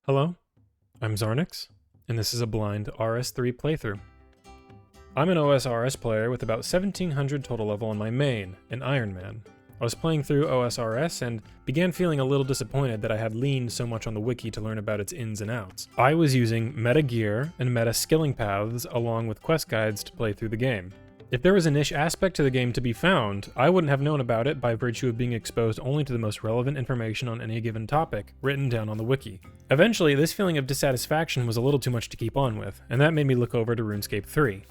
Hello, I'm Zarnix, and this is a blind RS3 playthrough. I'm an OSRS player with about 1700 total level on my main, an Iron Man. I was playing through OSRS and began feeling a little disappointed that I had leaned so much on the wiki to learn about its ins and outs. I was using meta gear and meta skilling paths along with quest guides to play through the game. If there was a niche aspect to the game to be found, I wouldn't have known about it by virtue of being exposed only to the most relevant information on any given topic, written down on the wiki. Eventually, this feeling of dissatisfaction was a little too much to keep on with, and that made me look over to Runescape 3.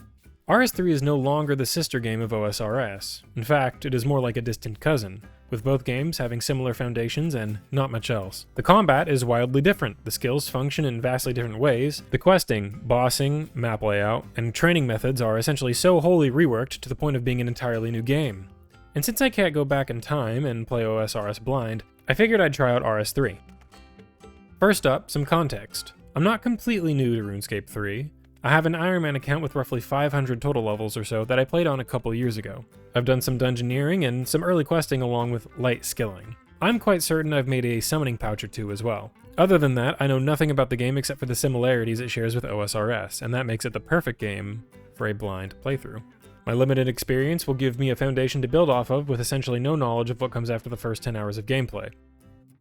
RS3 is no longer the sister game of OSRS. In fact, it is more like a distant cousin, with both games having similar foundations and not much else. The combat is wildly different, the skills function in vastly different ways, the questing, bossing, map layout, and training methods are essentially so wholly reworked to the point of being an entirely new game. And since I can't go back in time and play OSRS blind, I figured I'd try out RS3. First up, some context. I'm not completely new to RuneScape 3. I have an Iron Man account with roughly 500 total levels or so that I played on a couple years ago. I've done some dungeoneering and some early questing along with light skilling. I'm quite certain I've made a summoning pouch or two as well. Other than that, I know nothing about the game except for the similarities it shares with OSRS, and that makes it the perfect game for a blind playthrough. My limited experience will give me a foundation to build off of with essentially no knowledge of what comes after the first 10 hours of gameplay.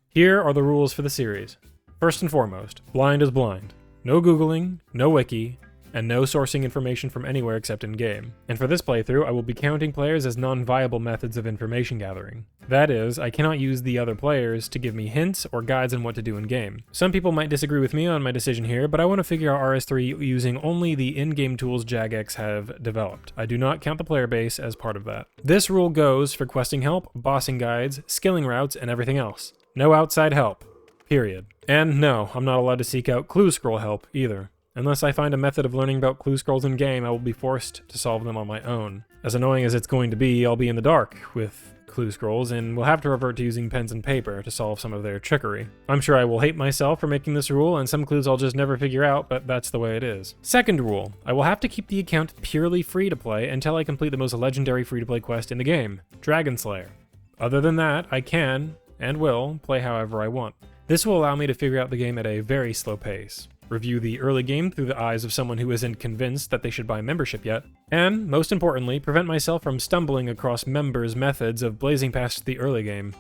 Here are the rules for the series. First and foremost, blind is blind. No Googling, no wiki, and no sourcing information from anywhere except in-game. And for this playthrough, I will be counting players as non-viable methods of information gathering. That is, I cannot use the other players to give me hints or guides on what to do in-game. Some people might disagree with me on my decision here, but I want to figure out RS3 using only the in-game tools Jagex have developed. I do not count the player base as part of that. This rule goes for questing help, bossing guides, skilling routes, and everything else. No outside help. Period. And no, I'm not allowed to seek out clue scroll help either. Unless I find a method of learning about clue scrolls in-game, I will be forced to solve them on my own. As annoying as it's going to be, I'll be in the dark with clue scrolls, and will have to revert to using pens and paper to solve some of their trickery. I'm sure I will hate myself for making this rule, and some clues I'll just never figure out, but that's the way it is. Second rule, I will have to keep the account purely free-to-play until I complete the most legendary free-to-play quest in the game, Dragon Slayer. Other than that, I can, and will, play however I want. This will allow me to figure out the game at a very slow pace, review the early game through the eyes of someone who isn't convinced that they should buy membership yet, and, most importantly, prevent myself from stumbling across members' methods of blazing past the early game.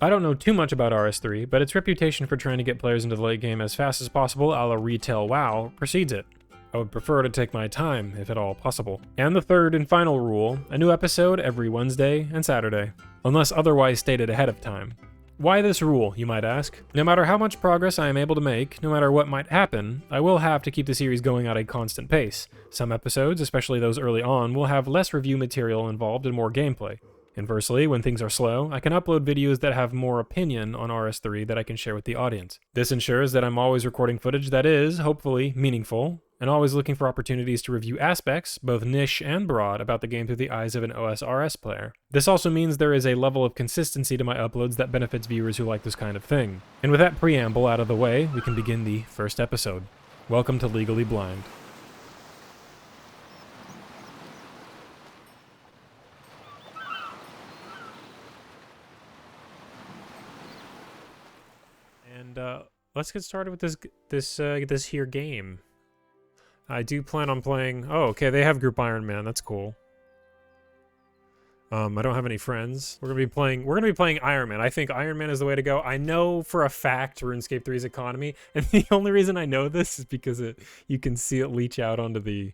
I don't know too much about RS3, but its reputation for trying to get players into the late game as fast as possible a la retail WoW precedes it. I would prefer to take my time, if at all possible. And the third and final rule, a new episode every Wednesday and Saturday, unless otherwise stated ahead of time. Why this rule, you might ask? No matter how much progress I am able to make, no matter what might happen, I will have to keep the series going at a constant pace. Some episodes, especially those early on, will have less review material involved and more gameplay. Inversely, when things are slow, I can upload videos that have more opinion on RS3 that I can share with the audience. This ensures that I'm always recording footage that is, hopefully, meaningful, and always looking for opportunities to review aspects, both niche and broad, about the game through the eyes of an OSRS player. This also means there is a level of consistency to my uploads that benefits viewers who like this kind of thing. And with that preamble out of the way, we can begin the first episode. Welcome to Legally Blind. And let's get started with this here game. I do plan on playing... Oh, okay, they have Group Iron Man. That's cool. I don't have any friends. We're gonna be playing Iron Man. I think Iron Man is the way to go. I know for a fact RuneScape 3's economy, and the only reason I know this is because you can see it leach out onto the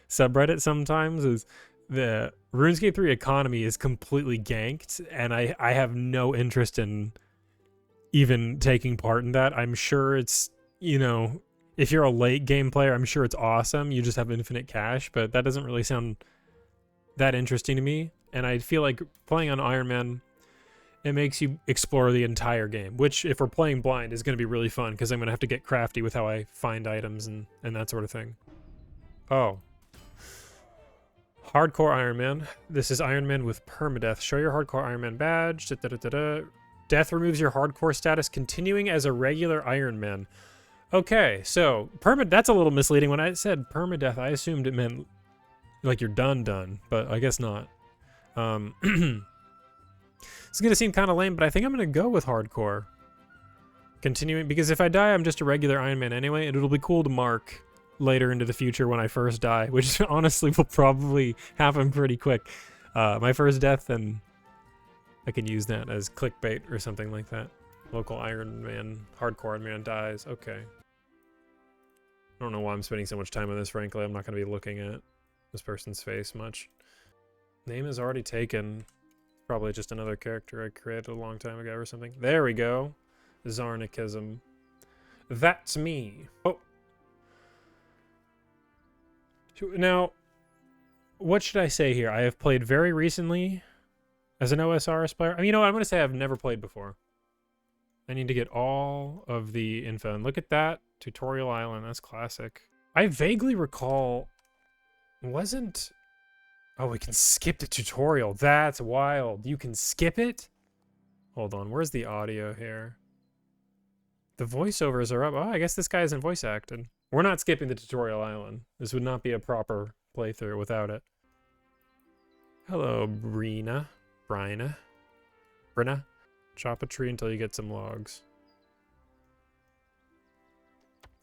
subreddit sometimes, is the RuneScape 3 economy is completely ganked, and I have no interest in even taking part in that. I'm sure it's, you know... If you're a late game player, I'm sure it's awesome. You just have infinite cash, but that doesn't really sound that interesting to me. And I feel like playing on Iron Man, it makes you explore the entire game, which if we're playing blind is going to be really fun because I'm going to have to get crafty with how I find items and that sort of thing. Oh. Hardcore Iron Man. This is Iron Man with permadeath. Show your hardcore Iron Man badge. Death removes your hardcore status, continuing as a regular Iron Man. Okay, so that's a little misleading. When I said permadeath, I assumed it meant like you're done, but I guess not. It's gonna seem kind of lame, but I think I'm gonna go with hardcore. continuing, because if I die, I'm just a regular Iron Man anyway, and it'll be cool to mark later into the future when I first die, which honestly will probably happen pretty quick. My first death, and I can use that as clickbait or something like that. Local Iron Man, hardcore Iron Man dies. Okay. I don't know why I'm spending so much time on this, frankly. I'm not going to be looking at this person's face much. Name is already taken. Probably just another character I created a long time ago or something. There we go. Zarnicism. That's me. Oh. Now, what should I say here? I have played very recently as an OSRS player. I mean, you know what? I'm going to say I've never played before. I need to get all of the info. And look at that. Tutorial Island. That's classic. I vaguely recall... Wasn't... Oh, we can skip the tutorial. That's wild. You can skip it? Hold on. Where's the audio here? The voiceovers are up. Oh, I guess this guy isn't voice acted. We're not skipping the tutorial island. This would not be a proper playthrough without it. Hello, Bryna. Chop a tree until you get some logs.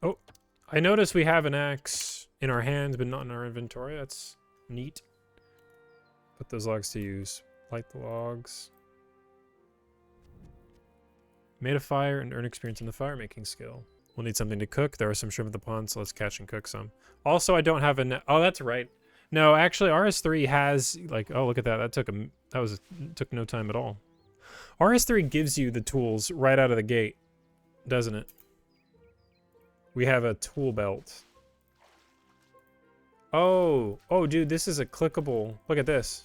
Oh, I noticed we have an axe in our hands, but not in our inventory. That's neat. Put those logs to use. Light the logs. Made a fire and earn experience in the fire making skill. We'll need something to cook. There are some shrimp at the pond, so let's catch and cook some. Also, I don't have a net. Oh, that's right. No, actually, RS3 has like. Oh, look at that. Took no time at all. RS3 gives you the tools right out of the gate, doesn't it? We have a tool belt. Oh, dude, this is a clickable. Look at this.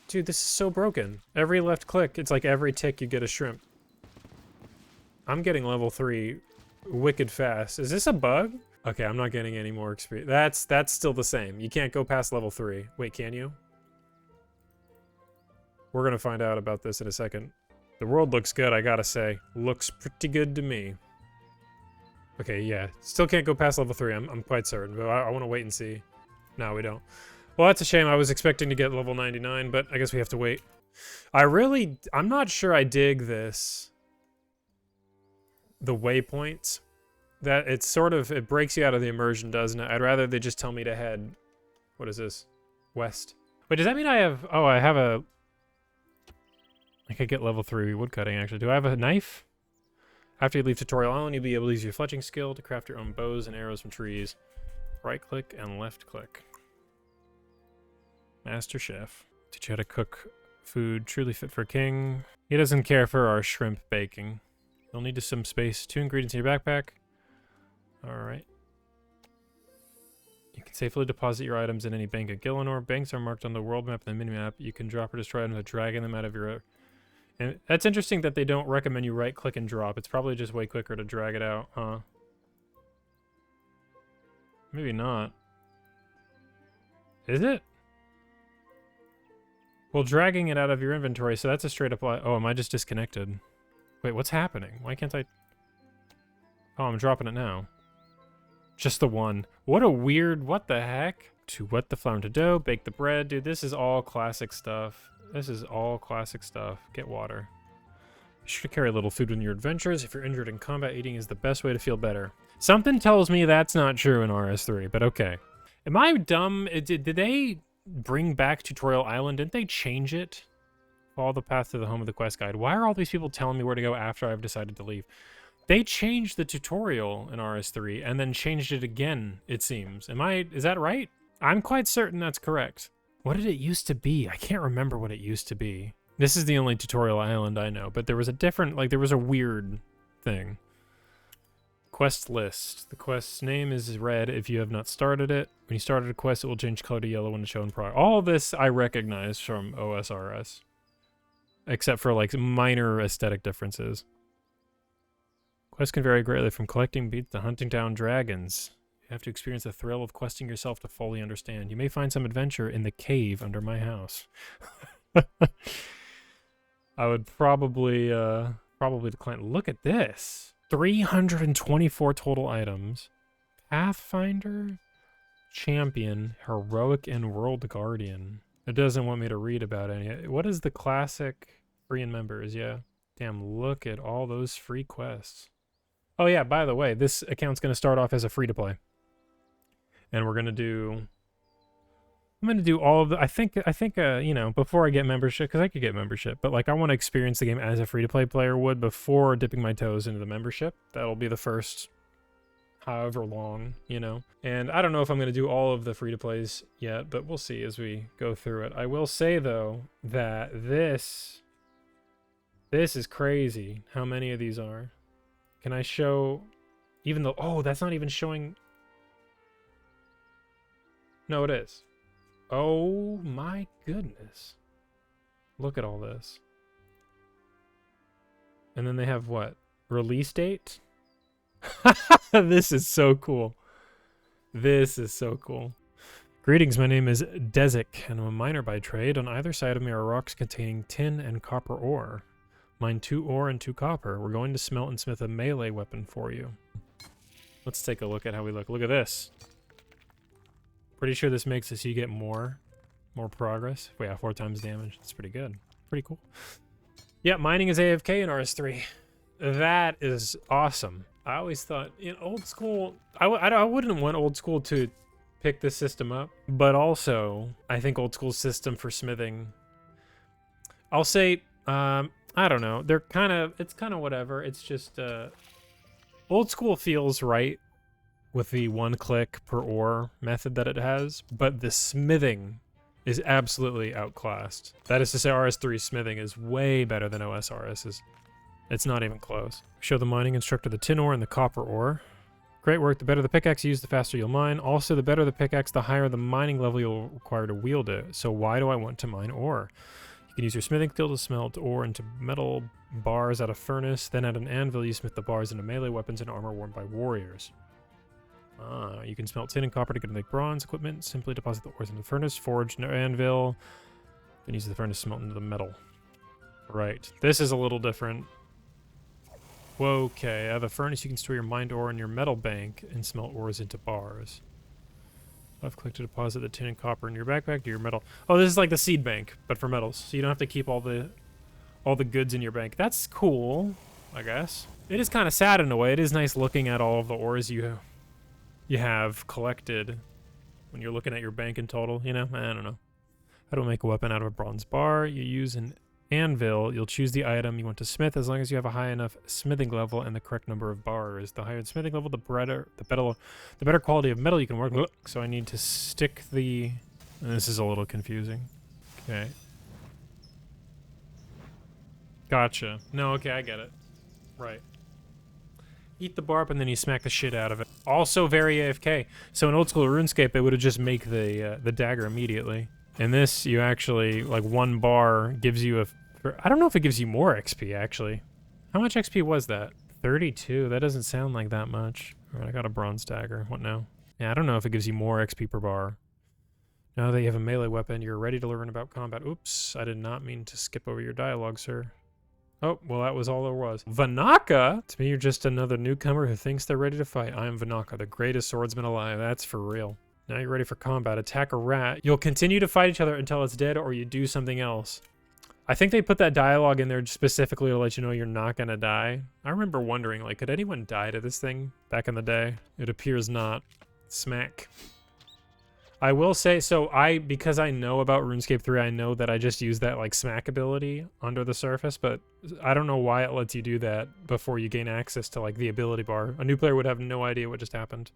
Dude, this is so broken. Every left click, it's like every tick you get a shrimp. I'm getting level 3 wicked fast. Is this a bug? Okay, I'm not getting any more experience. That's still the same. You can't go past level 3. Wait, can you? We're gonna find out about this in a second. The world looks good, I gotta say. Looks pretty good to me. Okay, yeah. Still can't go past level 3, I'm quite certain, but I want to wait and see. No, we don't. Well, that's a shame. I was expecting to get level 99, but I guess we have to wait. I'm not sure I dig this. The waypoints. That it's sort of, it breaks you out of the immersion, doesn't it? I'd rather they just tell me to head, what is this? West. Wait, does that mean I have, oh, I have a, I could get level 3 woodcutting, actually. Do I have a knife? After you leave Tutorial Island, you'll be able to use your fletching skill to craft your own bows and arrows from trees. Right click and left click. Master Chef. Teach you how to cook food truly fit for a king. He doesn't care for our shrimp baking. You'll need some space. 2 ingredients in your backpack. Alright. You can safely deposit your items in any bank at Gillinor. Banks are marked on the world map and the minimap. You can drop or destroy items by dragging them out of your... And that's interesting that they don't recommend you right click and drop. It's probably just way quicker to drag it out, huh? Maybe not. Is it? Well, dragging it out of your inventory, so that's a straight up... Oh, am I just disconnected? Wait, what's happening? Why can't I... Oh, I'm dropping it now. Just the one. What a weird... What the heck? To wet the flour into dough, bake the bread. Dude, this is all classic stuff. This is all classic stuff. Get water. Be sure to carry a little food in your adventures. If you're injured in combat, eating is the best way to feel better. Something tells me that's not true in RS3, but okay. Am I dumb? Did they bring back Tutorial Island? Didn't they change it? Follow the path to the home of the quest guide. Why are all these people telling me where to go after I've decided to leave? They changed the tutorial in RS3 and then changed it again, it seems. Is that right? I'm quite certain that's correct. What did it used to be? I can't remember what it used to be. This is the only Tutorial Island I know, but there was a different, like, there was a weird thing. Quest list. The quest's name is red if you have not started it. When you started a quest, it will change color to yellow when it's shown prior. All this I recognize from OSRS. Except for, like, minor aesthetic differences. Quests can vary greatly from collecting beads to hunting down dragons. You have to experience the thrill of questing yourself to fully understand. You may find some adventure in the cave under my house. I would probably decline. Look at this. 324 total items. Pathfinder, Champion, Heroic, and World Guardian. It doesn't want me to read about any. What is the classic free and members? Yeah. Damn, look at all those free quests. Oh yeah, by the way, this account's going to start off as a free-to-play. And we're going to do... I'm going to do all of the... I think you know, before I get membership, because I could get membership, but like I want to experience the game as a free-to-play player would before dipping my toes into the membership. That'll be the first however long, you know. And I don't know if I'm going to do all of the free-to-plays yet, but we'll see as we go through it. I will say, though, that this is crazy how many of these are. Can I show... Even though... Oh, that's not even showing... No, it is. Oh my goodness. Look at all this. And then they have what? Release date? This is so cool. This is so cool. Greetings, my name is Dezik, and I'm a miner by trade. On either side of me are rocks containing tin and copper ore. Mine 2 ore and 2 copper. We're going to smelt and smith a melee weapon for you. Let's take a look at how we look. Look at this. Pretty sure this makes it so you get more progress. Wait, yeah, 4 times damage. That's pretty good. Pretty cool. Yeah, mining is AFK in RS3. That is awesome. I always thought, in old school, I wouldn't want old school to pick this system up, but also I think old school system for smithing, I'll say, I don't know. It's kind of whatever. It's just, old school feels right with the 1 click per ore method that it has, but the smithing is absolutely outclassed. That is to say, RS3 smithing is way better than OSRS's. It's not even close. Show the mining instructor the tin ore and the copper ore. Great work. The better the pickaxe you use, the faster you'll mine. Also, the better the pickaxe, the higher the mining level you'll require to wield it. So why do I want to mine ore? You can use your smithing skill to smelt ore into metal bars at a furnace. Then at an anvil, you smith the bars into melee weapons and armor worn by warriors. You can smelt tin and copper to make bronze equipment. Simply deposit the ores into the furnace, forge an anvil, then use the furnace to smelt into the metal. Right. This is a little different. Okay, at the furnace you can store your mined ore in your metal bank and smelt ores into bars. Left click to deposit the tin and copper in your backpack to your metal. Oh, this is like the seed bank, but for metals. So you don't have to keep all the goods in your bank. That's cool, I guess. It is kind of sad in a way. It is nice looking at all of the ores you have collected when you're looking at your bank in total, you know? I don't know. How to make a weapon out of a bronze bar. You use an anvil. You'll choose the item you want to smith as long as you have a high enough smithing level and the correct number of bars. The higher the smithing level, the better quality of metal you can work with. So I need to stick the... And this is a little confusing. Okay. Gotcha. No, okay, I get it. Right. Eat the barb and then you smack the shit out of it. Also very AFK. So in old school RuneScape, it would have just make the dagger immediately. In this, you actually, like, 1 bar gives you I don't know if it gives you more XP, actually. How much XP was that? 32. That doesn't sound like that much. Alright, I got a bronze dagger. What now? Yeah, I don't know if it gives you more XP per bar. Now that you have a melee weapon, you're ready to learn about combat. Oops, I did not mean to skip over your dialogue, sir. Oh, well, that was all there was. Vanaka? To me, you're just another newcomer who thinks they're ready to fight. I am Vanaka, the greatest swordsman alive. That's for real. Now you're ready for combat. Attack a rat. You'll continue to fight each other until it's dead or you do something else. I think they put that dialogue in there specifically to let you know you're not going to die. I remember wondering, like, could anyone die to this thing back in the day? It appears not. Smack. I will say, so because I know about RuneScape 3, I know that I just use that, like, smack ability under the surface, but I don't know why it lets you do that before you gain access to, like, the ability bar. A new player would have no idea what just happened.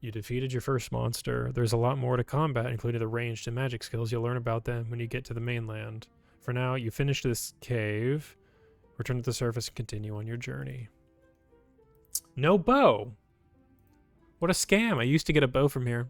You defeated your first monster. There's a lot more to combat, including the ranged and magic skills. You'll learn about them when you get to the mainland. For now, you finish this cave, return to the surface, and continue on your journey. No bow! What a scam. I used to get a bow from here.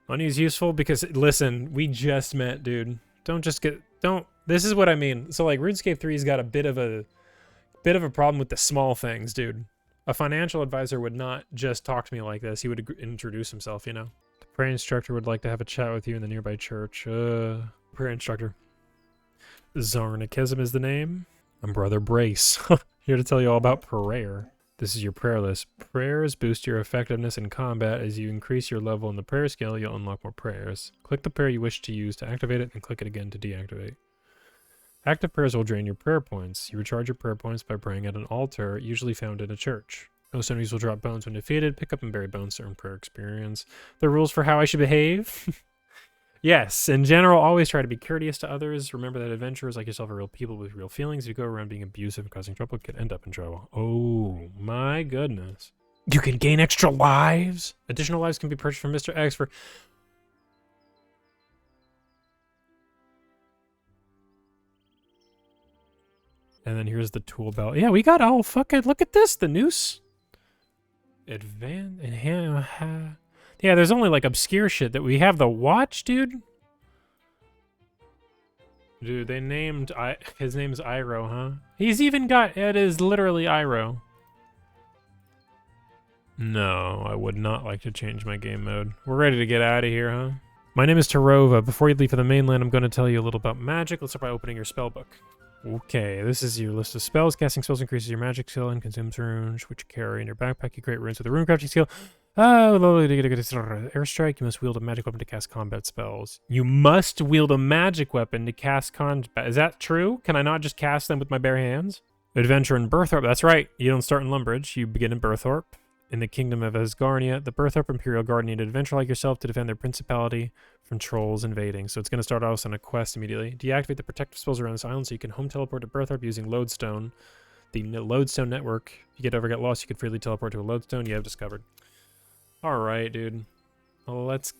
Money is useful because, listen, we just met, dude. This is what I mean. So, like, RuneScape 3's got a bit of a problem with the small things, dude. A financial advisor would not just talk to me like this. He would introduce himself, you know. The prayer instructor would like to have a chat with you in the nearby church. Prayer instructor. Zarnikism is the name. I'm Brother Brace. Here to tell you all about prayer. This is your prayer list. Prayers boost your effectiveness in combat. As you increase your level in the prayer skill, you'll unlock more prayers. Click the prayer you wish to use to activate it, and click it again to deactivate. Active prayers will drain your prayer points. You recharge your prayer points by praying at an altar, usually found in a church. Most enemies will drop bones when defeated. Pick up and bury bones to earn prayer experience. The rules for how I should behave? Yes, in general, always try to be courteous to others. Remember that adventurers like yourself are real people with real feelings. If you go around being abusive and causing trouble, you could end up in trouble. Oh, my goodness. You can gain extra lives. Additional lives can be purchased from Mr. X for... And then here's the tool belt. Yeah, we got... Oh, fuck it. Look at this. The noose. Yeah, there's only like obscure shit that we have. The watch, dude. Dude, they named his name's Iroh, huh? He's even got it is literally Iroh. No, I would not like to change my game mode. We're ready to get out of here, huh? My name is Tarova. Before you leave for the mainland, I'm going to tell you a little about magic. Let's start by opening your spell book. Okay, this is your list of spells. Casting spells increases your magic skill and consumes runes, which you carry in your backpack. You create runes with a rune crafting skill. Oh, airstrike. You must wield a magic weapon to cast combat spells. You must wield a magic weapon to cast combat. Is that true? Can I not just cast them with my bare hands? Adventure in Berthorpe. That's right. You don't start in Lumbridge. You begin in Berthorpe. In the kingdom of Asgarnia, the Berthorpe Imperial Guard need an adventurer like yourself to defend their principality from trolls invading. So it's going to start off on a quest immediately. Deactivate the protective spells around this island so you can home teleport to Berthorpe using Lodestone. The Lodestone network. If you get lost, you can freely teleport to a Lodestone you have discovered. Alright, dude. Well, let's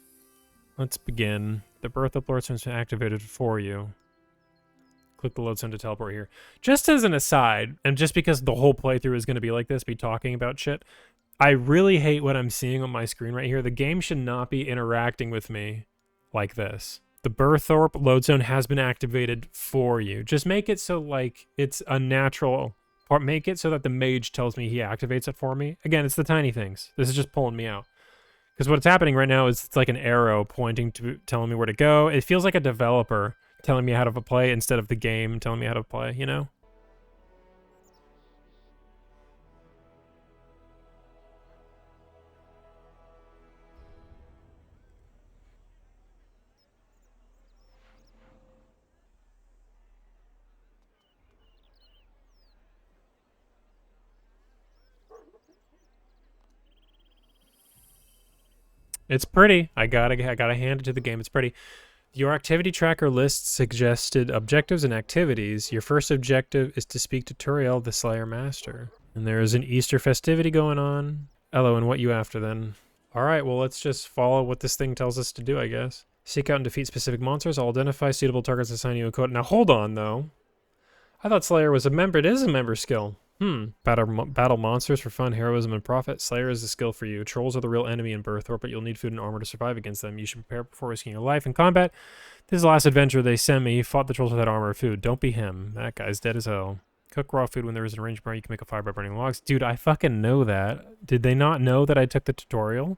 begin. The Berthorpe Lodestone has been activated for you. Click the Lodestone to teleport here. Just as an aside, and just because the whole playthrough is going to be like this, be talking about shit, I really hate what I'm seeing on my screen right here. The game should not be interacting with me like this. The Berthorpe Lodestone has been activated for you. Just make it so, like, it's a natural part. Make it so that the mage tells me he activates it for me. Again, it's the tiny things. This is just pulling me out. Because what's happening right now is it's like an arrow pointing to telling me where to go. It feels like a developer telling me how to play instead of the game telling me how to play, you know? It's pretty. I gotta hand it to the game. It's pretty. Your activity tracker lists suggested objectives and activities. Your first objective is to speak to Turiel, the Slayer Master. And there is an Easter festivity going on. Hello, and what you after then? Alright, well, let's just follow what this thing tells us to do, I guess. Seek out and defeat specific monsters. I'll identify suitable targets and assign you a code. Now, hold on, though. I thought Slayer was a member. It is a member skill. Battle monsters for fun, heroism, and profit. Slayer is the skill for you. Trolls are the real enemy in Berthorpe, but you'll need food and armor to survive against them. You should prepare before risking your life in combat. This is the last adventure they sent me. He fought the trolls without armor or food. Don't be him. That guy's dead as hell. Cook raw food when there is an arranged burn. You can make a fire by burning logs. Dude, I fucking know that. Did they not know that I took the tutorial?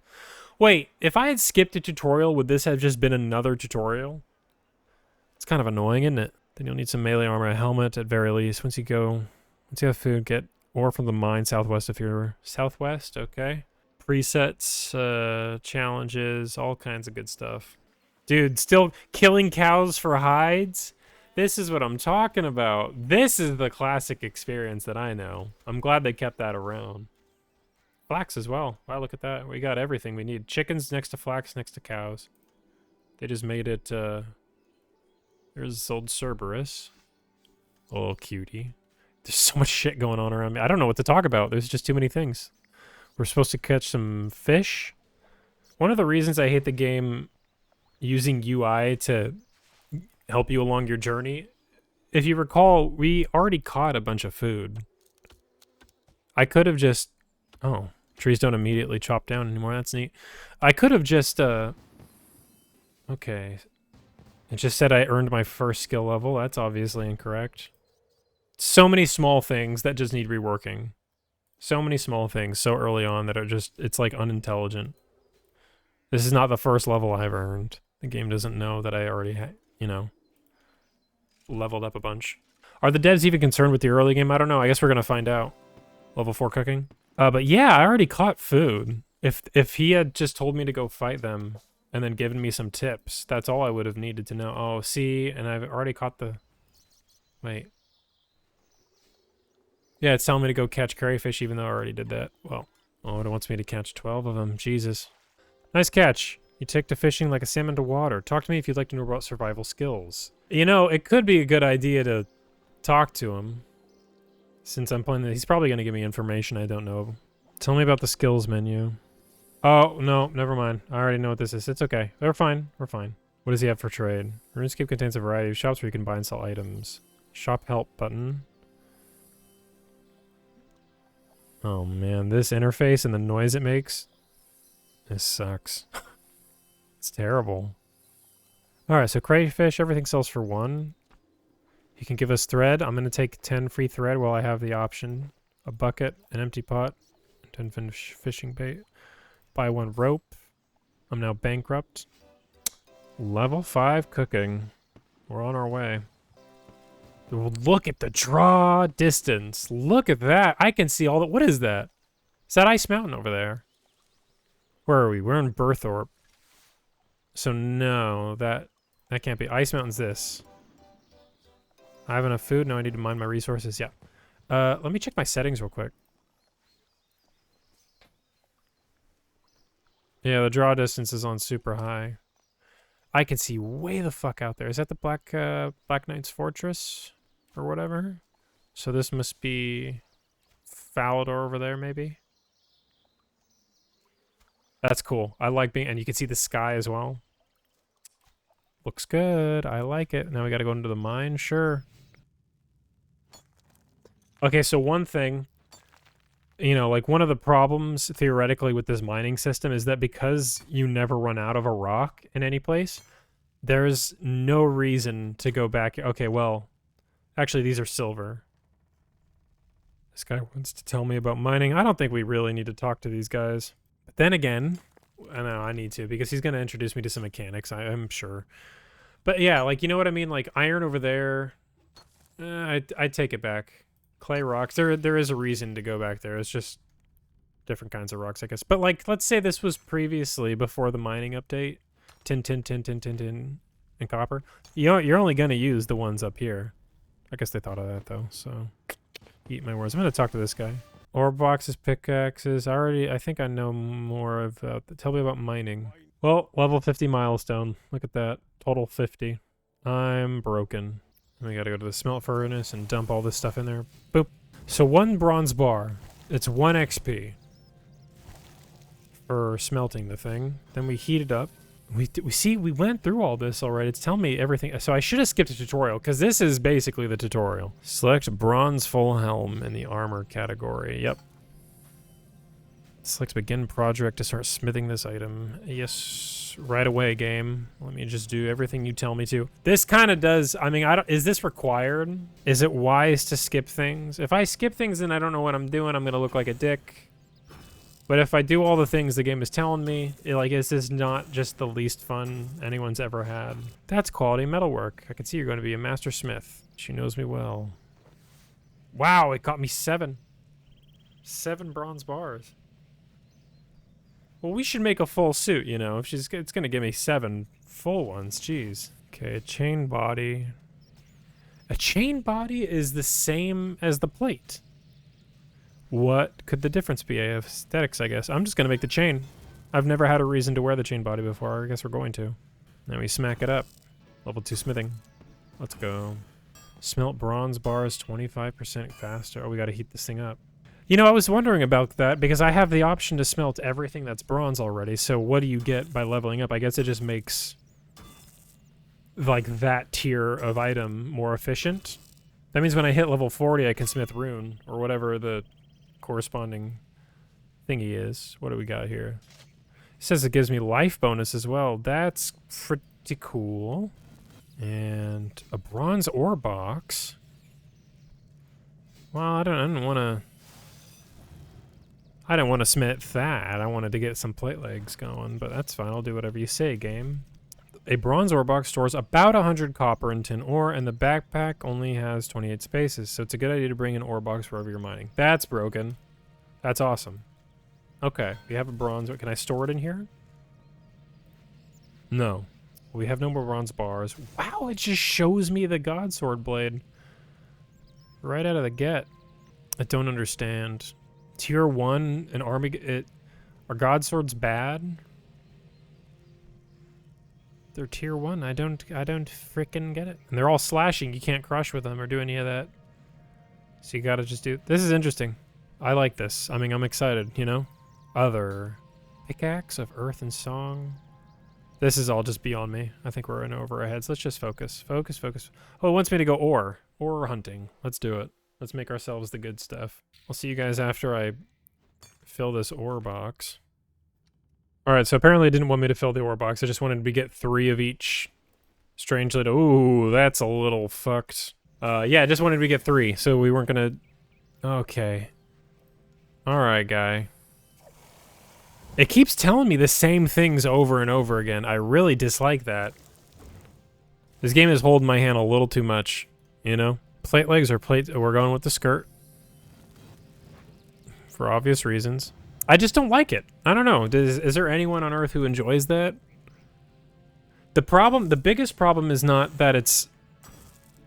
Wait, if I had skipped a tutorial, would this have just been another tutorial? It's kind of annoying, isn't it? Then you'll need some melee armor, a helmet at very least. Once you have food, get ore from the mine southwest if you're southwest, okay. Presets, challenges, all kinds of good stuff. Dude, still killing cows for hides? This is what I'm talking about. This is the classic experience that I know. I'm glad they kept that around. Flax as well. Wow, look at that. We got everything we need. Chickens next to flax next to cows. They just made it, there's old Cerberus. A little cutie. There's so much shit going on around me. I don't know what to talk about. There's just too many things. We're supposed to catch some fish. One of the reasons I hate the game using UI to help you along your journey, if you recall, we already caught a bunch of food. I could have just... Oh, trees don't immediately chop down anymore. That's neat. I could have just... Okay. It just said I earned my first skill level. That's obviously incorrect. So many small things that just need reworking. So many small things so early on that are just, it's like unintelligent. This is not the first level I've earned. The game doesn't know that I already, you know, leveled up a bunch. Are the devs even concerned with the early game? I don't know. I guess we're going to find out. Level 4 cooking. But yeah, I already caught food. If he had just told me to go fight them and then given me some tips, that's all I would have needed to know. Oh, see, and I've already caught the... Wait. Yeah, it's telling me to go catch crayfish even though I already did that. Well, oh, it wants me to catch 12 of them. Jesus. Nice catch. You take to fishing like a salmon to water. Talk to me if you'd like to know about survival skills. You know, it could be a good idea to talk to him. Since I'm playing this, he's probably going to give me information I don't know. Tell me about the skills menu. Oh, no, never mind. I already know what this is. It's okay. We're fine. We're fine. What does he have for trade? RuneScape contains a variety of shops where you can buy and sell items. Shop help button. Oh man, this interface and the noise it makes. This sucks. It's terrible. Alright, so crayfish, everything sells for 1. He can give us thread. I'm going to take 10 free thread while I have the option. A bucket, an empty pot, 10 fishing bait. Buy 1 rope. I'm now bankrupt. Level 5 cooking. We're on our way. Look at the draw distance. Look at that. I can see all the... What is that? Is that Ice Mountain over there? Where are we? We're in Berthorpe. So no, that can't be. Ice Mountain's this. I have enough food. No, I need to mine my resources. Yeah. Let me check my settings real quick. Yeah, the draw distance is on super high. I can see way the fuck out there. Is that the Black Knight's Fortress? Or whatever? So this must be Falador over there, maybe? That's cool. I like being... And you can see the sky as well. Looks good. I like it. Now we gotta go into the mine? Sure. Okay, so one thing... You know, like one of the problems, theoretically, with this mining system is that because you never run out of a rock in any place, there's no reason to go back... Okay, well... Actually, these are silver. This guy wants to tell me about mining. I don't think we really need to talk to these guys. But then again, I know I need to, because he's going to introduce me to some mechanics, I'm sure. But yeah, like, you know what I mean? Like, iron over there, I'd take it back. Clay rocks, there is a reason to go back there. It's just different kinds of rocks, I guess. But, like, let's say this was previously, before the mining update. Tin, and copper. You know, you're only going to use the ones up here. I guess they thought of that, though, so... Eat my words. I'm going to talk to this guy. Ore boxes, pickaxes. I think I know more about... Tell me about mining. Well, level 50 milestone. Look at that. Total 50. I'm broken. We gotta go to the smelt furnace and dump all this stuff in there. Boop. So 1 bronze bar. It's 1 XP. For smelting the thing. Then we heat it up. We went through all this already. It's telling me everything. So I should have skipped a tutorial, because this is basically the tutorial. Select bronze full helm in the armor category. Yep. Select begin project to start smithing this item. Yes, right away, game. Let me just do everything you tell me to. This kind of does, I mean, is this required? Is it wise to skip things? If I skip things and I don't know what I'm doing, I'm going to look like a dick. But if I do all the things the game is telling me, this is not just the least fun anyone's ever had. That's quality metalwork. I can see you're going to be a master smith. She knows me well. Wow, it got me 7. 7 bronze bars. Well, we should make a full suit, you know. If it's going to give me 7 full ones. Jeez. Okay, a chain body. A chain body is the same as the plate. What could the difference be? Aesthetics, I guess. I'm just going to make the chain. I've never had a reason to wear the chain body before. I guess we're going to. Now we smack it up. Level 2 smithing. Let's go. Smelt bronze bars 25% faster. Oh, we got to heat this thing up. You know, I was wondering about that because I have the option to smelt everything that's bronze already. So what do you get by leveling up? I guess it just makes like that tier of item more efficient. That means when I hit level 40, I can smith rune or whatever the corresponding thingy is. What do we got here? It says it gives me life bonus as well. That's pretty cool. And a bronze ore box. Well, I didn't want to smith that. I wanted to get some plate legs going, but that's fine. I'll do whatever you say, game. A bronze ore box stores about 100 copper and tin ore, and the backpack only has 28 spaces, so it's a good idea to bring an ore box wherever you're mining. That's broken. That's awesome. Okay, we have a bronze. Can I store it in here? No. We have no more bronze bars. Wow, it just shows me the God Sword blade. Right out of the get. I don't understand. Tier 1, an army... Are God Swords bad? They're tier 1. I don't freaking get it. And they're all slashing. You can't crush with them or do any of that. So you gotta just do... This is interesting. I like this. I mean, I'm excited, you know? Other... Pickaxe of Earth and Song. This is all just beyond me. I think we're in over our heads. Let's just focus. Focus, focus. Oh, it wants me to go ore. Ore hunting. Let's do it. Let's make ourselves the good stuff. I'll see you guys after I fill this ore box. Alright, so apparently it didn't want me to fill the ore box. I just wanted to get 3 of each. Strangely, ooh, that's a little fucked. Yeah, I just wanted to get 3, so we weren't gonna... Okay. Alright, guy. It keeps telling me the same things over and over again. I really dislike that. This game is holding my hand a little too much, you know? Plate legs or plate... We're going with the skirt. For obvious reasons. I just don't like it. I don't know. Is there anyone on Earth who enjoys that? The biggest problem is not that it's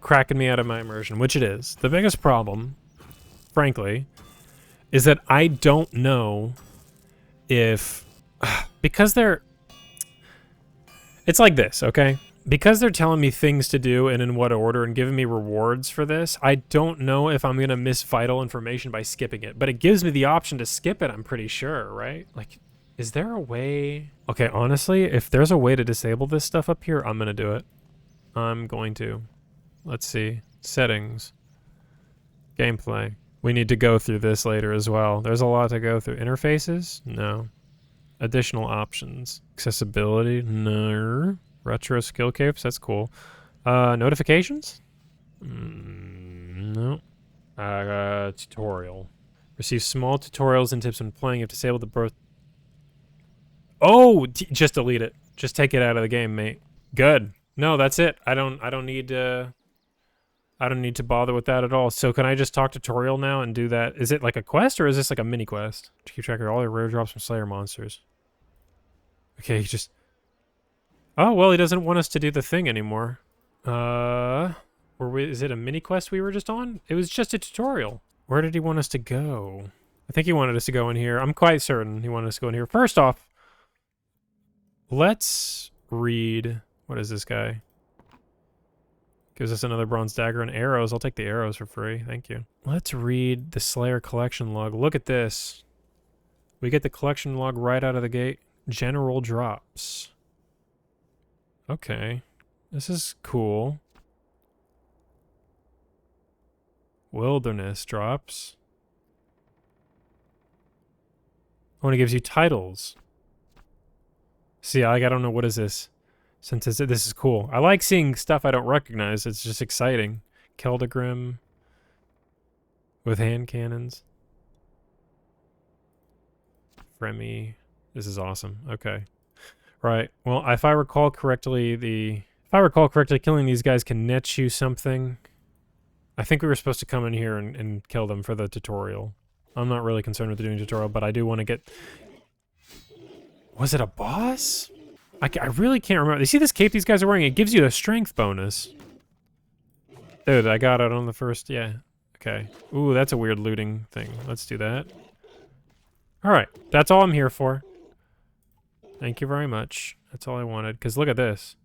cracking me out of my immersion, which it is. The biggest problem, frankly, is that I don't know if... Because they're... It's like this, okay? Because they're telling me things to do and in what order and giving me rewards for this, I don't know if I'm going to miss vital information by skipping it. But it gives me the option to skip it, I'm pretty sure, right? Like, is there a way... Okay, honestly, if there's a way to disable this stuff up here, I'm going to do it. I'm going to. Let's see. Settings. Gameplay. We need to go through this later as well. There's a lot to go through. Interfaces? No. Additional options. Accessibility? No. Retro skill capes? That's cool. Notifications? No. Tutorial. Receive small tutorials and tips when playing. You have disabled the birth... Oh! Just delete it. Just take it out of the game, mate. Good. No, that's it. I don't need to bother with that at all. So can I just talk tutorial now and do that? Is it like a quest or is this like a mini quest? To keep track of all your rare drops from Slayer monsters. Okay, just... Oh, well, he doesn't want us to do the thing anymore. Is it a mini quest we were just on? It was just a tutorial. Where did he want us to go? I think he wanted us to go in here. I'm quite certain he wanted us to go in here. First off, let's read... What is this guy? Gives us another bronze dagger and arrows. I'll take the arrows for free. Thank you. Let's read the Slayer collection log. Look at this. We get the collection log right out of the gate. General drops. Okay. This is cool. Wilderness drops. Oh, and it gives you titles. See, I don't know, what is this? Since this is cool. I like seeing stuff I don't recognize. It's just exciting. Keldagrim. With hand cannons. Fremi. This is awesome. Okay. Right. Well, if I recall correctly, killing these guys can net you something. I think we were supposed to come in here and kill them for the tutorial. I'm not really concerned with doing tutorial, but I do want to get... Was it a boss? I really can't remember. You see this cape these guys are wearing? It gives you a strength bonus. Dude, I got it on the first... Yeah. Okay. Ooh, that's a weird looting thing. Let's do that. Alright. That's all I'm here for. Thank you very much. That's all I wanted. Because look at this.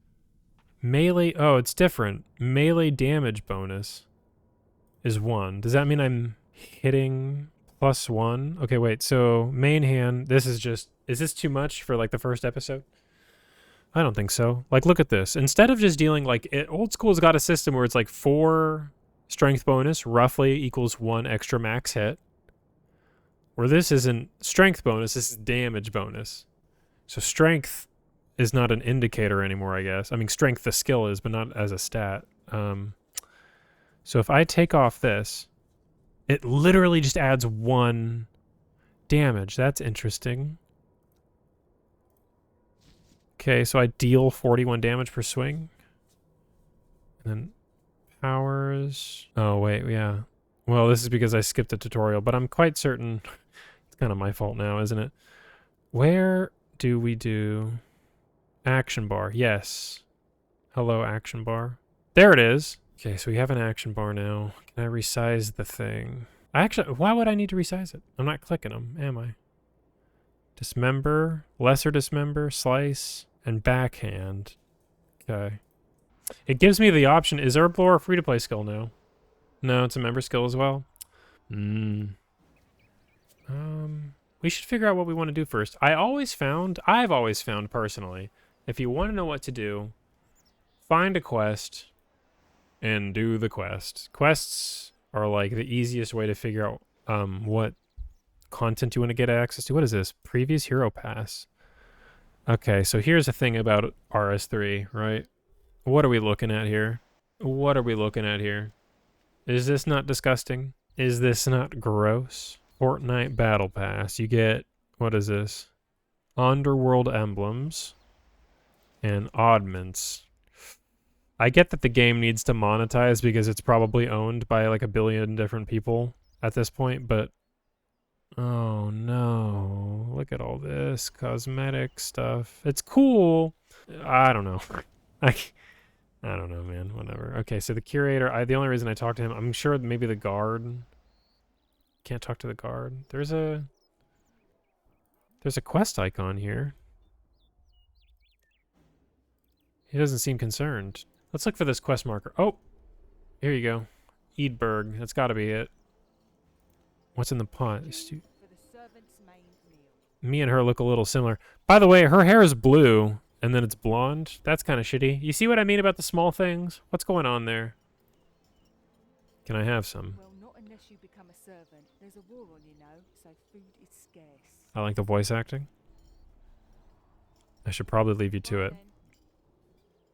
Melee... Oh, it's different. Melee damage bonus is 1. Does that mean I'm hitting +1? Okay, wait. So, main hand. This is just... Is this too much for, like, the first episode? I don't think so. Like, look at this. Instead of just dealing, like... Old School's got a system where it's, like, 4 strength bonus roughly equals 1 extra max hit. Where this isn't strength bonus, this is damage bonus. So strength is not an indicator anymore, I guess. I mean, strength the skill is, but not as a stat. So if I take off this, it literally just adds 1 damage. That's interesting. Okay, so I deal 41 damage per swing. And then powers... Oh, wait, yeah. Well, this is because I skipped a tutorial, but I'm quite certain... It's kind of my fault now, isn't it? Where... do we do action bar? Yes. Hello, action bar. There it is. Okay, so we have an action bar now. Can I resize the thing? Why would I need to resize it? I'm not clicking them, am I? Dismember, lesser dismember, slice, and backhand. Okay. It gives me the option. Is Herblore a free-to-play skill now? No, it's a member skill as well. We should figure out what we want to do first. I've always found personally, if you want to know what to do, find a quest and do the quest. Quests are like the easiest way to figure out what content you want to get access to. What is this? Previous hero pass. Okay, so here's the thing about RS3, right? What are we looking at here? What are we looking at here? Is this not disgusting? Is this not gross? Fortnite Battle Pass. You get, what is this? Underworld emblems and oddments. I get that the game needs to monetize because it's probably owned by like 1 billion different people at this point, but oh no, look at all this cosmetic stuff. It's cool. I don't know. I don't know, man. Whatever. Okay, so the curator, the only reason I talked to him, I'm sure maybe the guard. Can't talk to the guard. There's a quest icon here. He doesn't seem concerned. Let's look for this quest marker. Oh, here you go. Edberg. That's got to be it. What's in the pot? Me and her look a little similar. By the way, her hair is blue, and then it's blonde. That's kind of shitty. You see what I mean about the small things? What's going on there? Can I have some? Well, not unless you become a servant. There's a war on, you know, so food is scarce. I like the voice acting. I should probably leave you to it.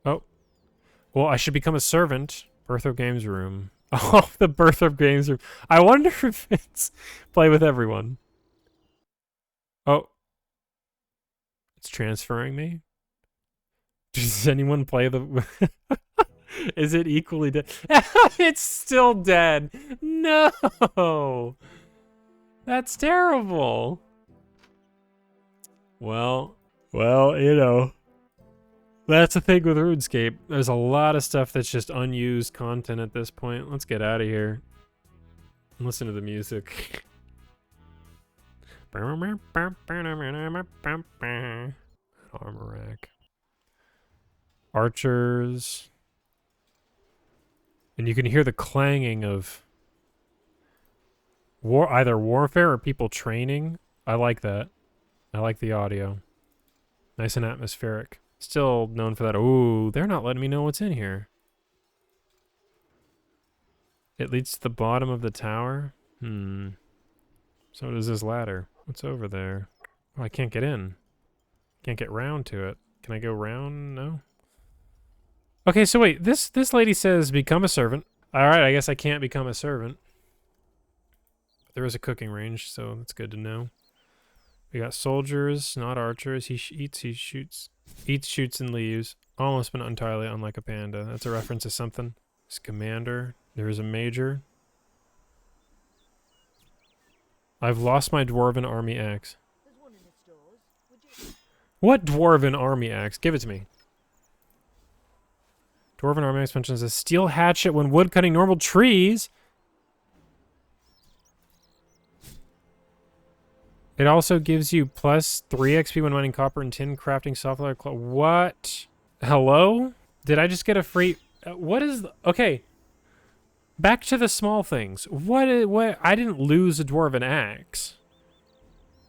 Oh. Well, I should become a servant. Birth of Games room. Oh, the Birth of Games room. I wonder if it's play with everyone. Oh. It's transferring me? Does anyone play the... Is it equally dead? It's still dead. No. That's terrible. Well, you know. That's the thing with RuneScape. There's a lot of stuff that's just unused content at this point. Let's get out of here. Listen to the music. Armor rack. Archers. And you can hear the clanging of either warfare or people training. I like that. I like the audio. Nice and atmospheric. Still known for that. Ooh, they're not letting me know what's in here. It leads to the bottom of the tower. So does this ladder. What's over there? Oh, I can't get in. Can't get round to it. Can I go round? No. Okay, so wait. This lady says become a servant. All right, I guess I can't become a servant. There is a cooking range, so that's good to know. We got soldiers, not archers. He eats, he shoots. Eats, shoots, and leaves. Almost but not entirely unlike a panda. That's a reference to something. It's commander. There is a major. I've lost my dwarven army axe. There's one in the stores. What dwarven army axe? Give it to me. Dwarven army axe functions as a steel hatchet when wood cutting normal trees. It also gives you plus 3 XP when mining copper and tin, crafting soft leather cloth. What? Hello? Did I just get a free... what is... okay. Back to the small things. What? I didn't lose a dwarven axe.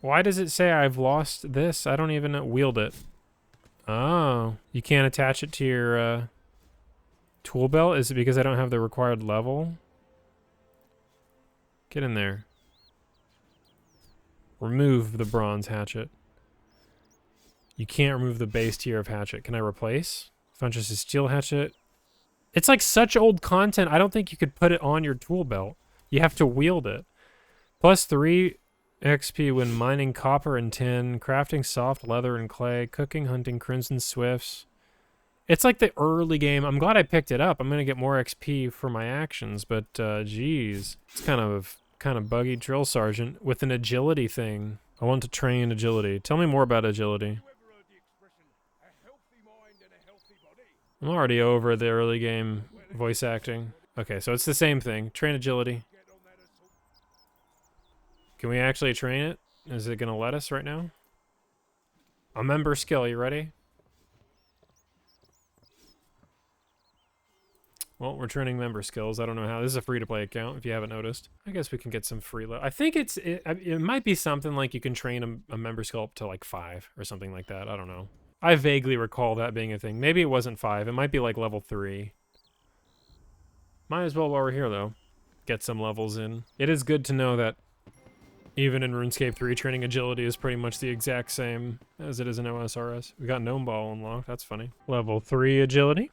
Why does it say I've lost this? I don't even wield it. Oh. You can't attach it to your tool belt? Is it because I don't have the required level? Get in there. Remove the bronze hatchet. You can't remove the base tier of hatchet. Can I replace? Functions a steel hatchet. It's like such old content, I don't think you could put it on your tool belt. You have to wield it. Plus 3 XP when mining copper and tin, crafting soft leather and clay, cooking, hunting crimson swifts. It's like the early game. I'm glad I picked it up. I'm going to get more XP for my actions, but geez. It's kind of buggy drill sergeant with an agility thing. I want to train agility. Tell me more about agility. I'm already over the early game Voice acting. Okay, so it's the same thing. Train agility. Can we actually train it? Is it gonna let us right now? A member skill, you ready? Well, we're training member skills. I don't know how. This is a free-to-play account, if you haven't noticed. I guess we can get some free... I think it might be something like you can train a member skill up to like 5 or something like that. I don't know. I vaguely recall that being a thing. Maybe it wasn't 5. It might be like level 3. Might as well while we're here, though. Get some levels in. It is good to know that even in RuneScape 3, training agility is pretty much the exact same as it is in OSRS. We got Gnome Ball unlocked. That's funny. Level 3 agility.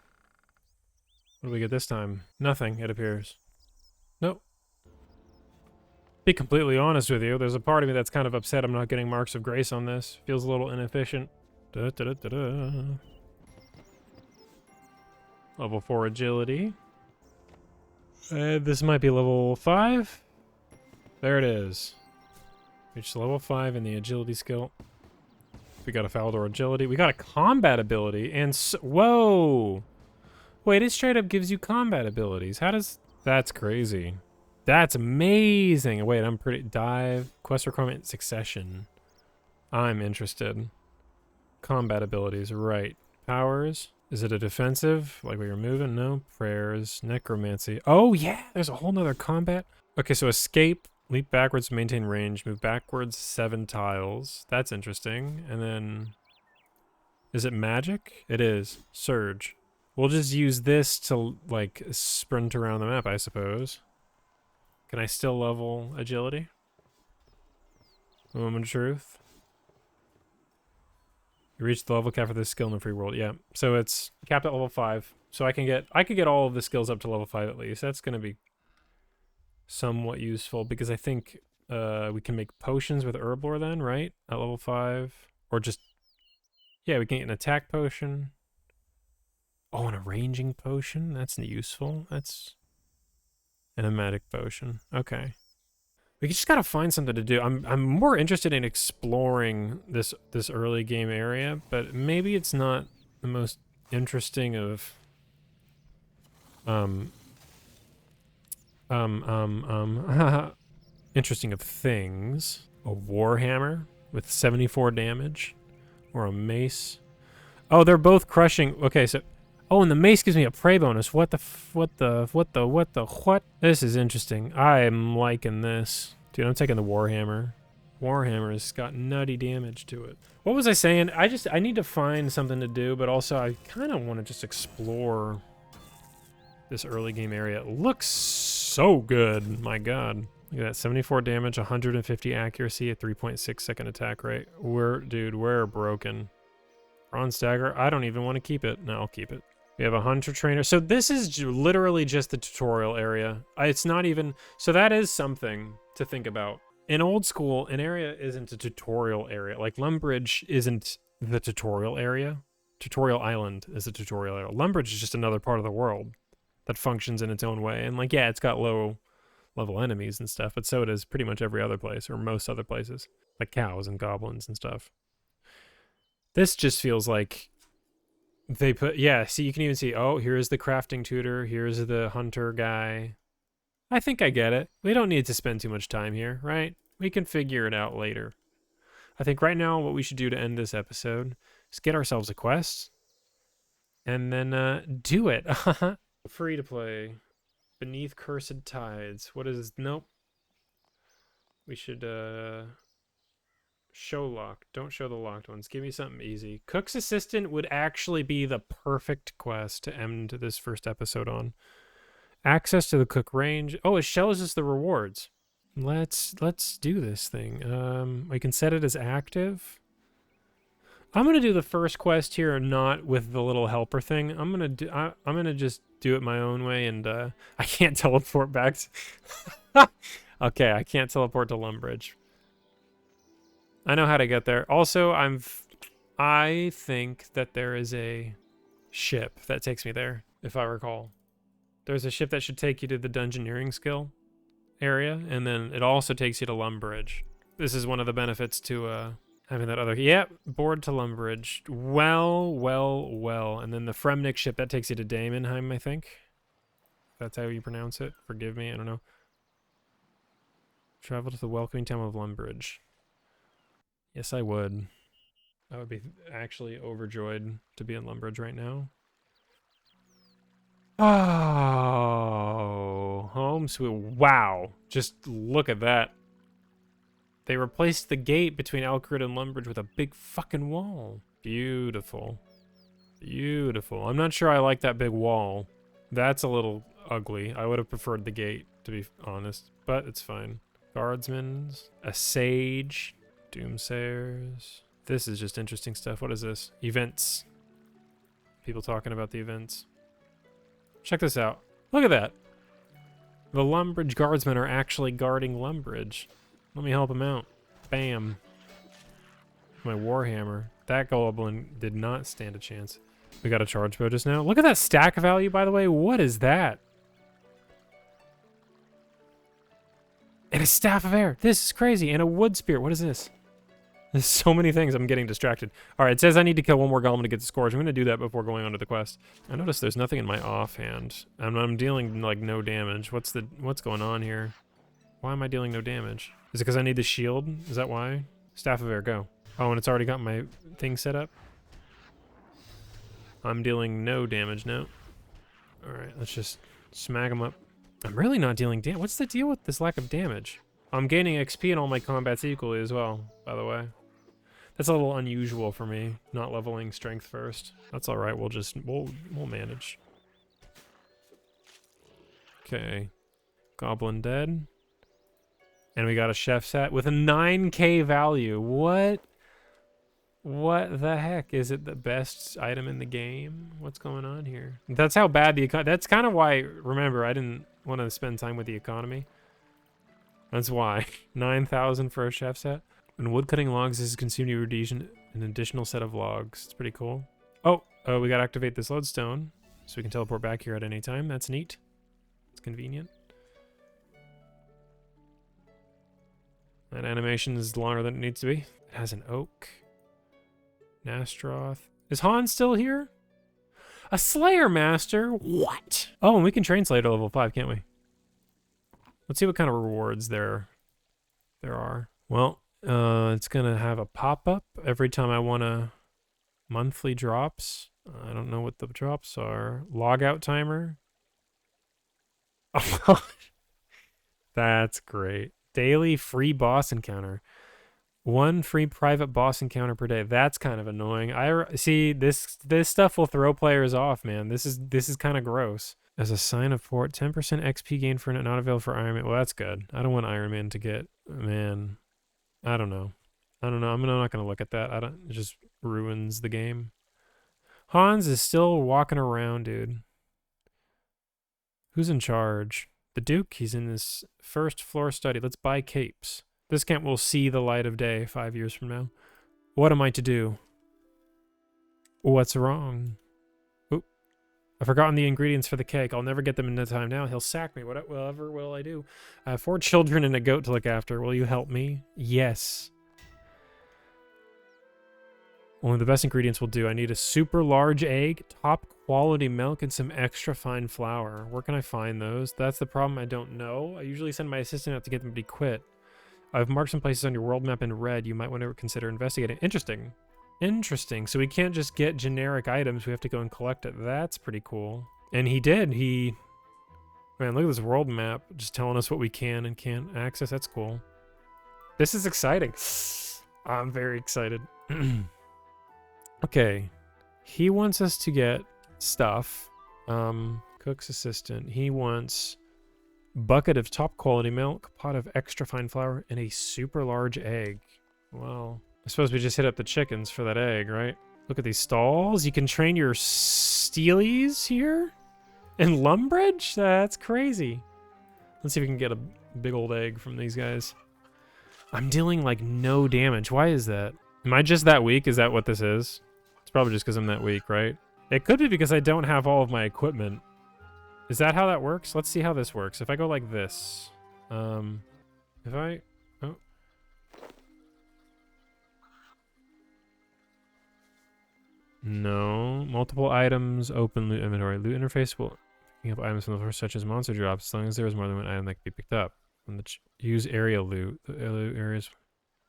What do we get this time? Nothing, it appears. Nope. Be completely honest with you, there's a part of me that's kind of upset I'm not getting marks of grace on this. Feels a little inefficient. Da, da, da, da, da. Level 4 agility. This might be level 5. There it is. Reach level 5 in the agility skill. We got a Faldor agility. We got a combat ability and whoa! Wait, it straight up gives you combat abilities. How does... That's crazy. That's amazing. Wait, I'm pretty... Dive. Quest requirement succession. I'm interested. Combat abilities, right. Powers. Is it a defensive? Like where you're moving? No. Prayers. Necromancy. Oh, yeah! There's a whole nother combat. Okay, so escape. Leap backwards to maintain range. Move backwards 7 tiles. That's interesting. And then... Is it magic? It is. Surge. We'll just use this to, like, sprint around the map, I suppose. Can I still level agility? Moment of truth. You reach the level cap for this skill in the free world. Yeah, so it's capped at level 5. So I can get all of the skills up to level 5 at least. That's going to be somewhat useful because I think we can make potions with Herblore then, right? At level 5. Or just... Yeah, we can get an attack potion. Oh, and a ranging potion? That's useful. That's... And a magic potion. Okay. We just gotta find something to do. I'm more interested in exploring this early game area, but maybe it's not the most interesting of... interesting of things. A warhammer with 74 damage. Or a mace. Oh, they're both crushing... Okay, so... Oh, and the mace gives me a prey bonus. What? This is interesting. I'm liking this. Dude, I'm taking the Warhammer. Warhammer's got nutty damage to it. What was I saying? I need to find something to do, but also I kind of want to just explore this early game area. It looks so good. My God. Look at that. 74 damage, 150 accuracy, a 3.6 second attack rate. We're broken. Bronze dagger. I don't even want to keep it. No, I'll keep it. We have a hunter trainer. So this is literally just the tutorial area. It's not even... So that is something to think about. In old school, an area isn't a tutorial area. Like Lumbridge isn't the tutorial area. Tutorial Island is a tutorial area. Lumbridge is just another part of the world that functions in its own way. And like, yeah, it's got low level enemies and stuff, but so does pretty much every other place, or most other places. Like cows and goblins and stuff. This just feels like... They put, yeah, see, you can even see, oh, here's the crafting tutor, here's the hunter guy. I think I get it. We don't need to spend too much time here, right? We can figure it out later. I think right now what we should do to end this episode is get ourselves a quest and then do it. Free to play. Beneath Cursed Tides. What is... Nope. We should, show locked. Don't show the locked ones. Give me something easy. Cook's Assistant would actually be the perfect quest to end this first episode on. Access to the cook range. Oh, it shows us the rewards. Let's do this thing. We can set it as active. I'm gonna do the first quest here, not with the little helper thing. I'm gonna just do it my own way, and I can't teleport back. Okay, I can't teleport to Lumbridge. I know how to get there. Also, I think that there is a ship that takes me there, if I recall. There's a ship that should take you to the dungeoneering skill area, and then it also takes you to Lumbridge. This is one of the benefits to having that other... Yep, board to Lumbridge. Well. And then the Fremnik ship, that takes you to Daemonheim, I think. that's how you pronounce it. Forgive me, I don't know. Travel to the welcoming town of Lumbridge. Yes, I would. I would be actually overjoyed to be in Lumbridge right now. Oh, home sweet. Wow. Just look at that. They replaced the gate between Elkrid and Lumbridge with a big fucking wall. Beautiful. Beautiful. I'm not sure I like that big wall. That's a little ugly. I would have preferred the gate, to be honest, but it's fine. Guardsmen, a sage, doomsayers. This is just interesting stuff. What is this? Events. People talking about the events. Check this out. Look at that. The Lumbridge guardsmen are actually guarding Lumbridge. Let me help them out. Bam. My warhammer. That goblin did not stand a chance. We got a charge bow just now. Look at that stack value, by the way. What is that? And a staff of air. This is crazy. And a wood spear. What is this? There's so many things. I'm getting distracted. All right, it says I need to kill one more golem to get the scores. I'm going to do that before going on to the quest. I noticed there's nothing in my offhand. I'm dealing like no damage. What's going on here? Why am I dealing no damage? Is it because I need the shield? Is that why? Staff of air, go. Oh, and it's already got my thing set up. I'm dealing no damage now. All right, let's just smack them up. I'm really not dealing damage. What's the deal with this lack of damage? I'm gaining XP in all my combats equally as well, by the way. That's a little unusual for me, not leveling strength first. That's all right. We'll manage. Okay, goblin dead, and we got a chef's hat with a 9K value. What the heck? Is it the best item in the game? What's going on here? That's how bad the that's kind of why. Remember, I didn't want to spend time with the economy. That's why. 9,000 for a chef's hat. When woodcutting logs, this is consumed, you reduce an additional set of logs. It's pretty cool. Oh, we gotta activate this lodestone, so we can teleport back here at any time. That's neat. It's convenient. That animation is longer than it needs to be. It has an oak. Nastroth. Is Han still here? A Slayer Master? What? Oh, and we can train Slayer to level 5, can't we? Let's see what kind of rewards there are. Well, it's gonna have a pop-up every time I want to monthly drops. I don't know what the drops are. Logout timer. Oh, that's great. Daily free boss encounter. 1 free private boss encounter per day. That's kind of annoying. I see this stuff will throw players off, man. This is kind of gross. As a sign of support, 10% XP gain for not available for Iron Man. Well, that's good. I don't want Iron Man to get, man. I don't know. I'm not gonna look at that. It just ruins the game. Hans is still walking around, dude. Who's in charge? The Duke. He's in this first floor study. Let's buy capes. This camp will see the light of day 5 years from now. What am I to do? What's wrong? Oop. I've forgotten the ingredients for the cake. I'll never get them in no time now. He'll sack me. Whatever will I do? I have 4 children and a goat to look after. Will you help me? Yes. Only the best ingredients will do. I need a super large egg, top quality milk, and some extra fine flour. Where can I find those? That's the problem. I don't know. I usually send my assistant out to get them to quit. I've marked some places on your world map in red. You might want to consider investigating. Interesting. Interesting. So we can't just get generic items. We have to go and collect it. That's pretty cool. And he did. Man, look at this world map. Just telling us what we can and can't access. That's cool. This is exciting. I'm very excited. Okay. He wants us to get stuff. Cook's assistant. He wants bucket of top quality milk, pot of extra fine flour, and a super large egg. Well, I suppose we just hit up the chickens for that egg, right? Look at these stalls. You can train your steelies here in Lumbridge? That's crazy. Let's see if we can get a big old egg from these guys. I'm dealing like no damage. Why is that? Am I just that weak? Is that what this is? It's probably just because I'm that weak, right? It could be because I don't have all of my equipment. Is that how that works? Let's see how this works. If I go like this, oh. No, multiple items, open loot inventory. Loot interface will Picking up items from the floor such as monster drops, as long as there is more than one item that can be picked up. From the use area loot. The areas.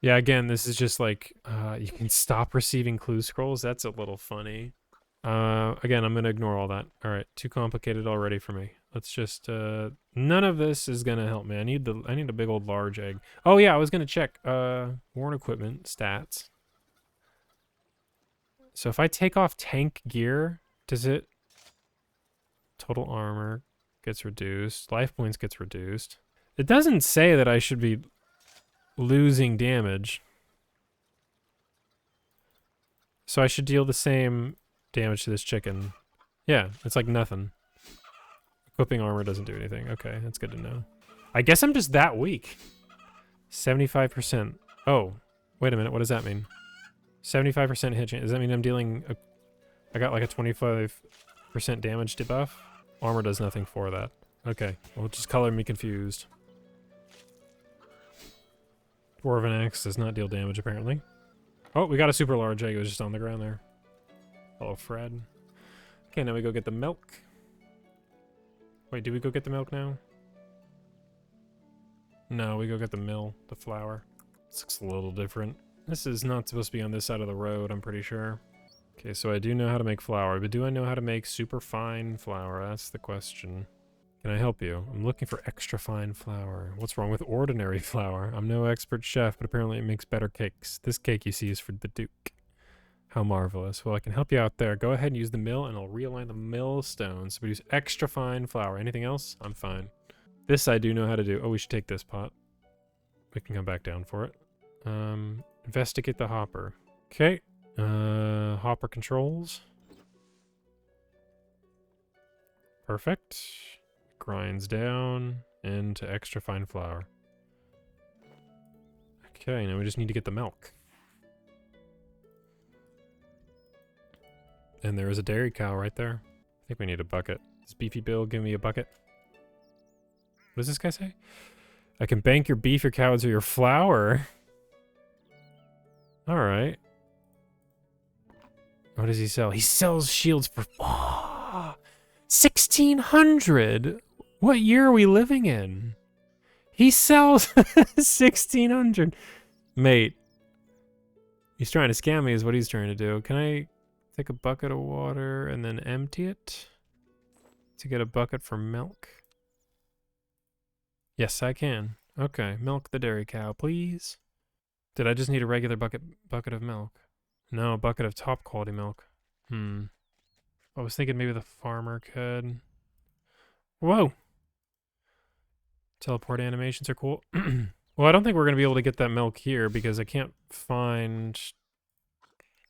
Yeah, again, this is just like, you can stop receiving clue scrolls. That's a little funny. Again, I'm gonna ignore all that. All right, too complicated already for me. Let's just, none of this is gonna help me. I need a big old large egg. Oh yeah, I was gonna check, worn equipment, stats. So if I take off tank gear, does it, total armor gets reduced, life points gets reduced. It doesn't say that I should be losing damage. So I should deal the same damage to this chicken. Yeah, it's like nothing. Equipping armor doesn't do anything. Okay, that's good to know. I guess I'm just that weak. 75%. Oh, wait a minute. What does that mean? 75% hit chance. Does that mean I'm dealing I got like a 25% damage debuff? Armor does nothing for that. Okay, well, just color me confused. Dwarven Axe does not deal damage, apparently. Oh, we got a super large egg. It was just on the ground there. Hello, Fred. Okay, now we go get the milk. Wait, do we go get the milk now? No, we go get the flour. This looks a little different. This is not supposed to be on this side of the road, I'm pretty sure. Okay, so I do know how to make flour, but do I know how to make super fine flour? That's the question. Can I help you? I'm looking for extra fine flour. What's wrong with ordinary flour? I'm no expert chef, but apparently it makes better cakes. This cake you see is for the Duke. How marvelous. Well, I can help you out there. Go ahead and use the mill, and I'll realign the millstones to produce extra fine flour. Anything else? I'm fine. This I do know how to do. Oh, we should take this pot. We can come back down for it. Investigate the hopper. Okay. Hopper controls. Perfect. Grinds down into extra fine flour. Okay, now we just need to get the milk. And there is a dairy cow right there. I think we need a bucket. Does Beefy Bill give me a bucket? What does this guy say? I can bank your beef, your cows, or your flour. Alright. What does he sell? He sells shields for 1,600! What year are we living in? He sells 1,600! Mate. He's trying to scam me is what he's trying to do. Can I take a bucket of water and then empty it? To get a bucket for milk? Yes, I can. Okay, milk the dairy cow, please. Did I just need a regular bucket of milk? No, a bucket of top quality milk. I was thinking maybe the farmer could. Whoa! Teleport animations are cool. Well, I don't think we're going to be able to get that milk here because I can't find...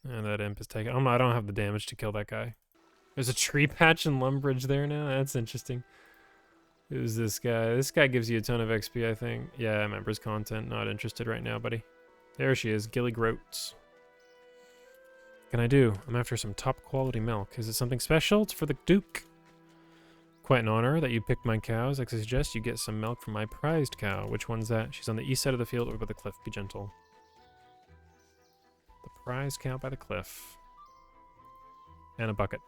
that imp is taken. I don't have the damage to kill that guy. There's a tree patch in Lumbridge there now? That's interesting. Who's this guy? This guy gives you a ton of XP, I think. Yeah, members content. Not interested right now, buddy. There she is, Gilly Groats. What can I do? I'm after some top quality milk. Is it something special? It's for the Duke. Quite an honor that you picked my cows. I suggest you get some milk from my prized cow. Which one's that? She's on the east side of the field over by the cliff. Be gentle. The prized cow by the cliff. And a bucket.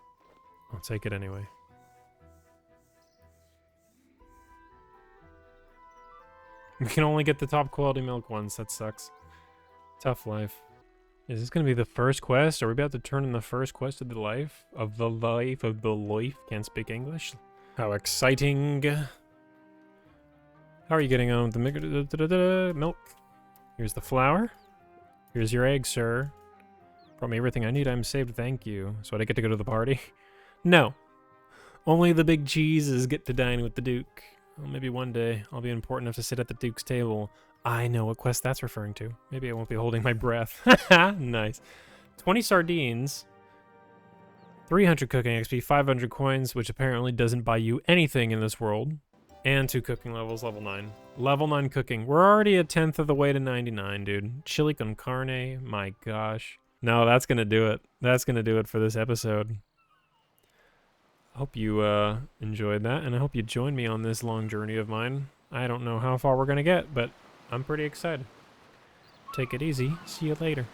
I'll take it anyway. We can only get the top quality milk once. That sucks. Tough life. Is this going to be the first quest? Are we about to turn in the first quest of the life? Of the life of the life? Can't speak English. How exciting. How are you getting on with the milk? Here's the flour. Here's your egg, sir. Brought me everything I need. I'm saved. Thank you. So I get to go to the party? No. Only the big cheeses get to dine with the Duke. Well, maybe one day I'll be important enough to sit at the Duke's table. I know what quest that's referring to. Maybe I won't be holding my breath. Nice. 20 sardines. 300 cooking XP, 500 coins, which apparently doesn't buy you anything in this world. And 2 cooking levels, level 9. Level 9 cooking. We're already a 10th of the way to 99, dude. Chili con carne, my gosh. No, that's gonna do it. That's gonna do it for this episode. I hope you enjoyed that, and I hope you join me on this long journey of mine. I don't know how far we're gonna get, but I'm pretty excited. Take it easy. See you later.